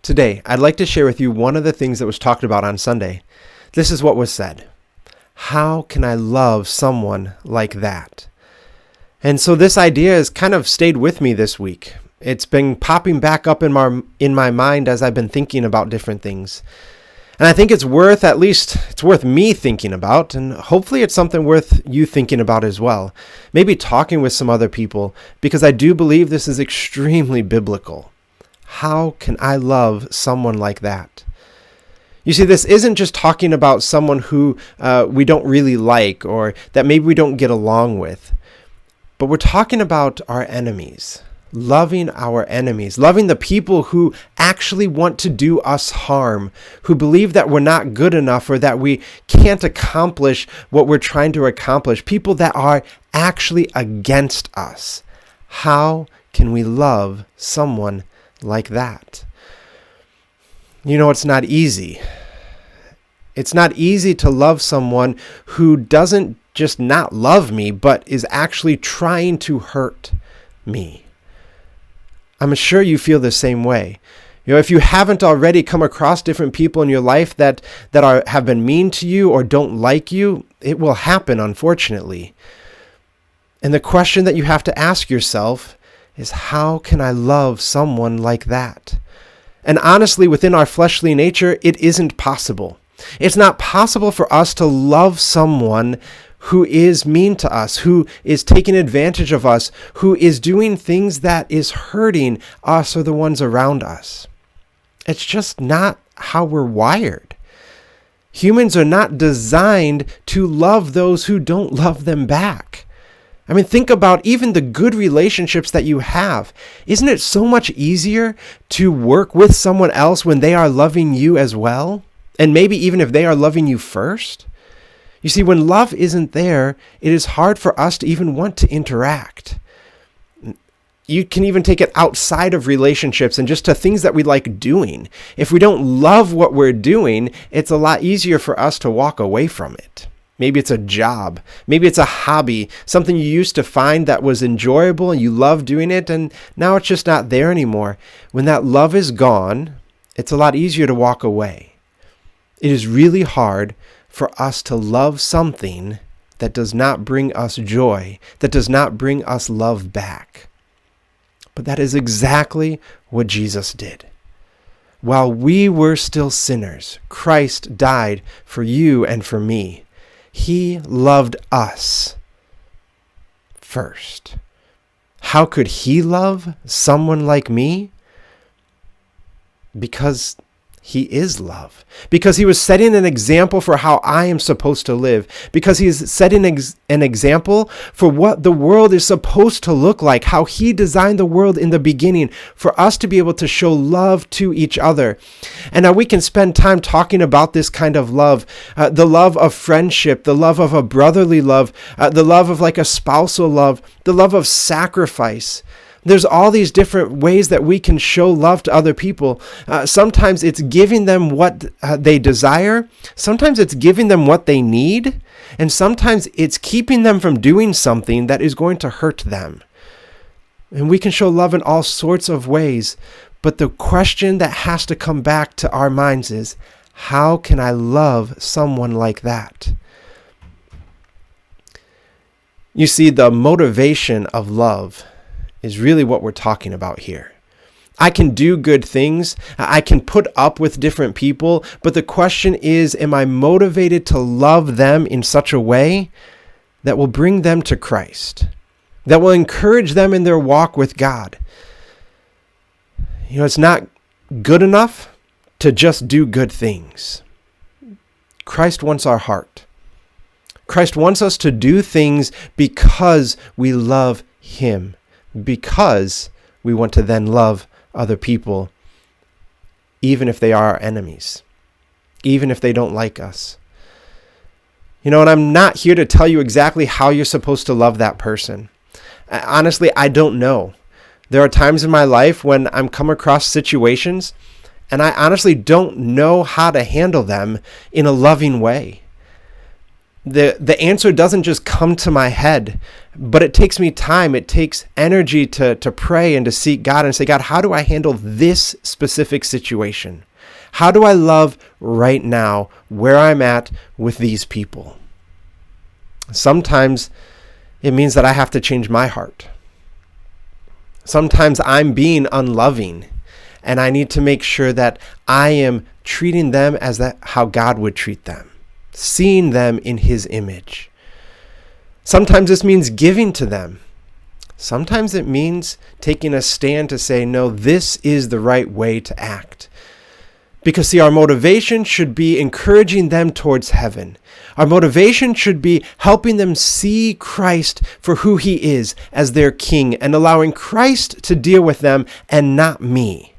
Today, I'd like to share with you one of the things that was talked about on Sunday. This is what was said. How can I love someone like that? And so this idea has kind of stayed with me this week. It's been popping back up in my mind as I've been thinking about different things. And I think it's worth me thinking about, and hopefully it's something worth you thinking about as well. Maybe talking with some other people, because I do believe this is extremely biblical. How can I love someone like that? You see, this isn't just talking about someone who we don't really like or that maybe we don't get along with, but we're talking about our enemies. Loving our enemies, loving the people who actually want to do us harm, who believe that we're not good enough or that we can't accomplish what we're trying to accomplish, people that are actually against us. How can we love someone like that? You know, it's not easy. It's not easy to love someone who doesn't just not love me, but is actually trying to hurt me. I'm sure you feel the same way. You know, if you haven't already come across different people in your life that have been mean to you or don't like you, it will happen, unfortunately. And the question that you have to ask yourself is, how can I love someone like that? And honestly, within our fleshly nature, it isn't possible. It's not possible for us to love someone who is mean to us, who is taking advantage of us, who is doing things that is hurting us or the ones around us. It's just not how we're wired. Humans are not designed to love those who don't love them back. I mean, think about even the good relationships that you have. Isn't it so much easier to work with someone else when they are loving you as well? And maybe even if they are loving you first? You see, when love isn't there, it is hard for us to even want to interact. You can even take it outside of relationships and just to things that we like doing. If we don't love what we're doing, it's a lot easier for us to walk away from it. Maybe it's a job. Maybe it's a hobby, something you used to find that was enjoyable and you love doing it, and now it's just not there anymore. When that love is gone, it's a lot easier to walk away. It is really hard for us to love something that does not bring us joy, that does not bring us love back. But that is exactly what Jesus did. While we were still sinners, Christ died for you and for me. He loved us first. How could he love someone like me? Because he is love. Because he was setting an example for how I am supposed to live. Because he is setting an example for what the world is supposed to look like. How he designed the world in the beginning for us to be able to show love to each other. And now we can spend time talking about this kind of love. The love of friendship. The love of a brotherly love. The love of like a spousal love. The love of sacrifice. There's all these different ways that we can show love to other people. Sometimes it's giving them what they desire. Sometimes it's giving them what they need. And sometimes it's keeping them from doing something that is going to hurt them. And we can show love in all sorts of ways. But the question that has to come back to our minds is, how can I love someone like that? You see, the motivation of love is really what we're talking about here. I can do good things. I can put up with different people. But the question is, am I motivated to love them in such a way that will bring them to Christ, that will encourage them in their walk with God? You know, it's not good enough to just do good things. Christ wants our heart. Christ wants us to do things because we love him. Because we want to then love other people, even if they are our enemies, even if they don't like us. You know, and I'm not here to tell you exactly how you're supposed to love that person. Honestly, I don't know. There are times in my life when I'm come across situations and I honestly don't know how to handle them in a loving way. The answer doesn't just come to my head, but it takes me time. It takes energy to pray and to seek God and say, God, how do I handle this specific situation? How do I love right now where I'm at with these people? Sometimes it means that I have to change my heart. Sometimes I'm being unloving, and I need to make sure that I am treating them as how God would treat them, seeing them in his image. Sometimes this means giving to them. Sometimes it means taking a stand to say, no, this is the right way to act. Because see, our motivation should be encouraging them towards heaven. Our motivation should be helping them see Christ for who he is as their king and allowing Christ to deal with them and not me.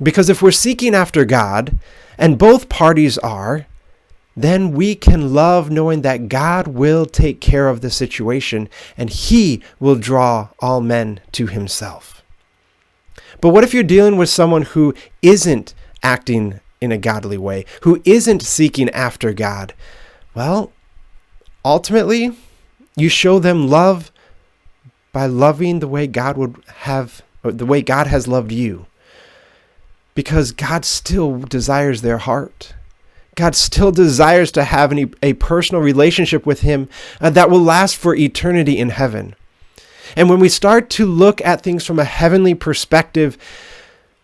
Because if we're seeking after God, and both parties are, then we can love knowing that God will take care of the situation and he will draw all men to himself. But what if you're dealing with someone who isn't acting in a godly way, who isn't seeking after God? Well, ultimately, you show them love by loving the way God would have, or the way God has loved you. Because God still desires their heart. God still desires to have a personal relationship with him that will last for eternity in heaven. And when we start to look at things from a heavenly perspective,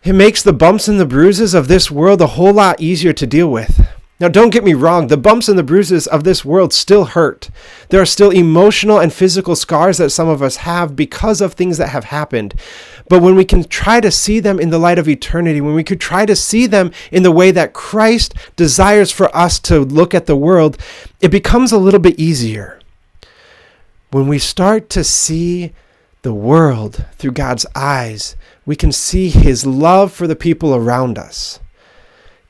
it makes the bumps and the bruises of this world a whole lot easier to deal with. Now, don't get me wrong, the bumps and the bruises of this world still hurt. There are still emotional and physical scars that some of us have because of things that have happened. But when we can try to see them in the light of eternity, when we could try to see them in the way that Christ desires for us to look at the world, it becomes a little bit easier. When we start to see the world through God's eyes, we can see his love for the people around us,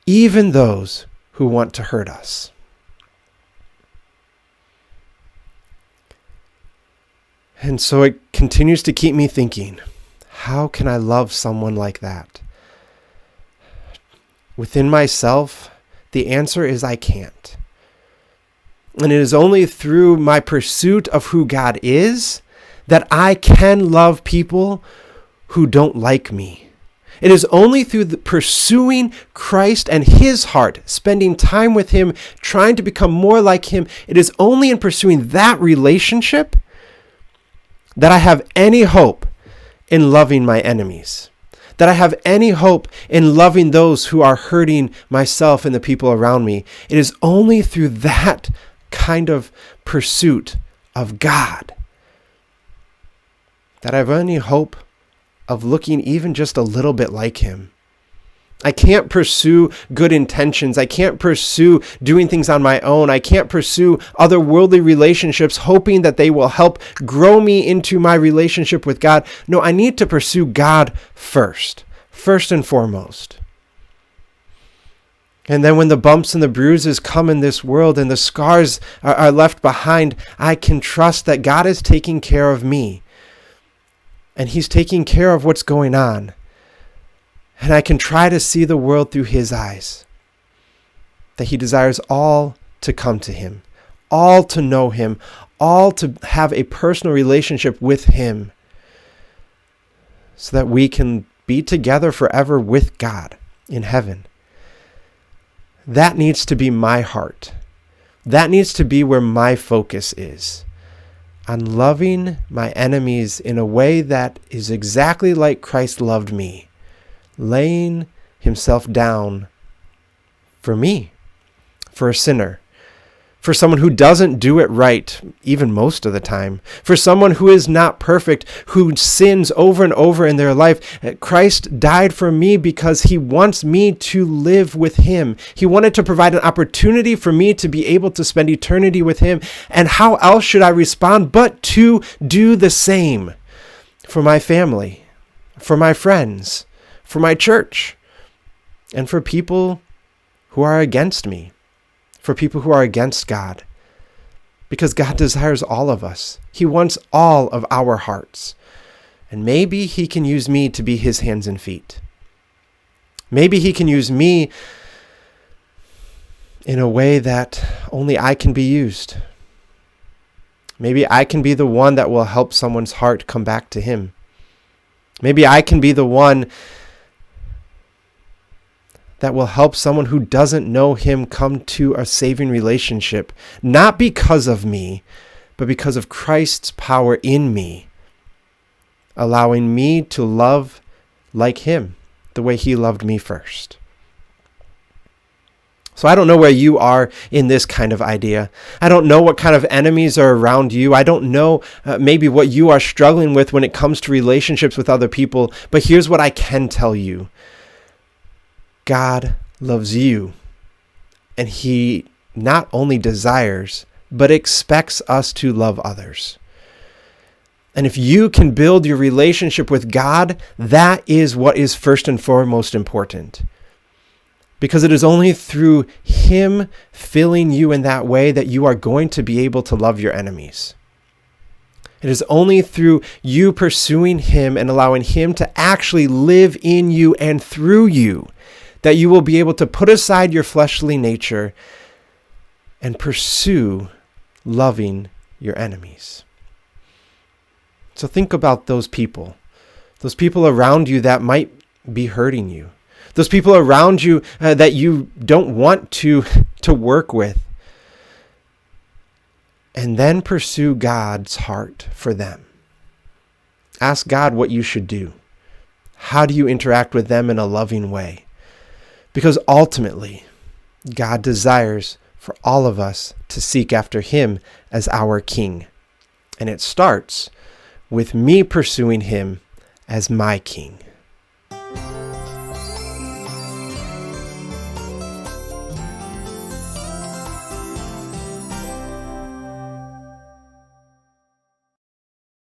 even those who want to hurt us. And so it continues to keep me thinking, how can I love someone like that? Within myself, the answer is I can't. And it is only through my pursuit of who God is that I can love people who don't like me. It is only through pursuing Christ and his heart, spending time with him, trying to become more like him. It is only in pursuing that relationship that I have any hope in loving my enemies, that I have any hope in loving those who are hurting myself and the people around me. It is only through that kind of pursuit of God that I have any hope of looking even just a little bit like him. I can't pursue good intentions. I can't pursue doing things on my own. I can't pursue other worldly relationships hoping that they will help grow me into my relationship with God. No, I need to pursue God first and foremost. And then when the bumps and the bruises come in this world and the scars are left behind, I can trust that God is taking care of me. And he's taking care of what's going on. And I can try to see the world through his eyes. That he desires all to come to him, all to know him, all to have a personal relationship with him, so that we can be together forever with God in heaven. That needs to be my heart. That needs to be where my focus is. On loving my enemies in a way that is exactly like Christ loved me, laying himself down for me, for a sinner, for someone who doesn't do it right, even most of the time, for someone who is not perfect, who sins over and over in their life. Christ died for me because he wants me to live with him. He wanted to provide an opportunity for me to be able to spend eternity with him. And how else should I respond but to do the same for my family, for my friends, for my church, and for people who are against me, for people who are against God. Because God desires all of us. He wants all of our hearts. And maybe he can use me to be his hands and feet. Maybe he can use me in a way that only I can be used. Maybe I can be the one that will help someone's heart come back to Him. Maybe I can be the one that will help someone who doesn't know Him come to a saving relationship, not because of me, but because of Christ's power in me, allowing me to love like Him, the way He loved me first. So I don't know where you are in this kind of idea. I don't know what kind of enemies are around you. I don't know maybe what you are struggling with when it comes to relationships with other people. But here's what I can tell you. God loves you. And He not only desires, but expects us to love others. And if you can build your relationship with God, that is what is first and foremost important. Because it is only through Him filling you in that way that you are going to be able to love your enemies. It is only through you pursuing Him and allowing Him to actually live in you and through you that you will be able to put aside your fleshly nature and pursue loving your enemies. So think about those people around you that might be hurting you. Those people around you that you don't want to work with. And then pursue God's heart for them. Ask God what you should do. How do you interact with them in a loving way? Because ultimately, God desires for all of us to seek after Him as our King. And it starts with me pursuing Him as my King.